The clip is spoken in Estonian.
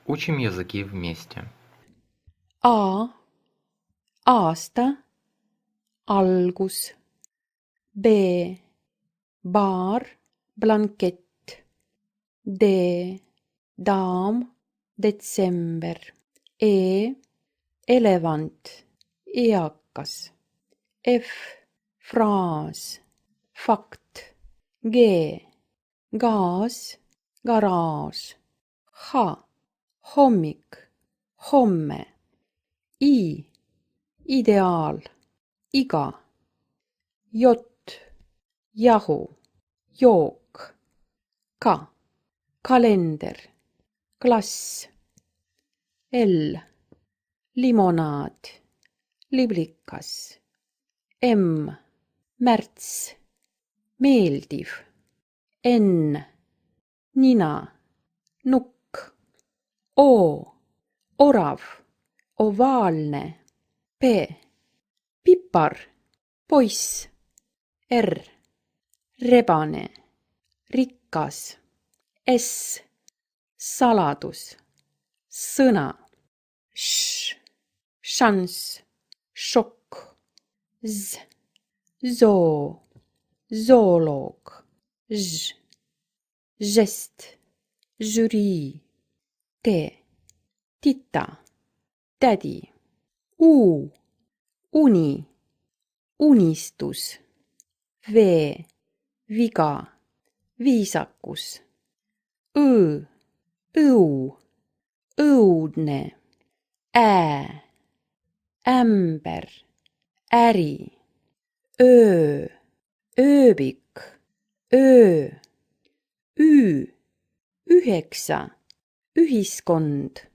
Учим языки вместе. A. Aasta. Algus. B. Baar. Blankett. D. Daam. Detsember. E. Elevant. Eakas. F. Fraas. Fakt. G. Gaas. Garaaž. H. Hommik. Homme. I. Ideaal. Iga. J. Jahu. Jook. K. Kalender. Klass. L. Limonaad. Liblikas. M. Märts. Meeldiv. N. Nina. Nukk. O. Orav. Ovaalne. P. Pipar. Poiss. R. Rebane. Rikas. S. Saladus. Sõna. Š. Šanss. Šokk. Z. Zoo. Zooloog. Ž. Žest. Žürii. T. Tita. Tädi. U. Uni. Unistus. V. Viga. Viisakus. Õ. Õu. Õudne. Ä. Ämber. Äri. Öö. Ööbik. Öö. Ü. 9. Ühiskond.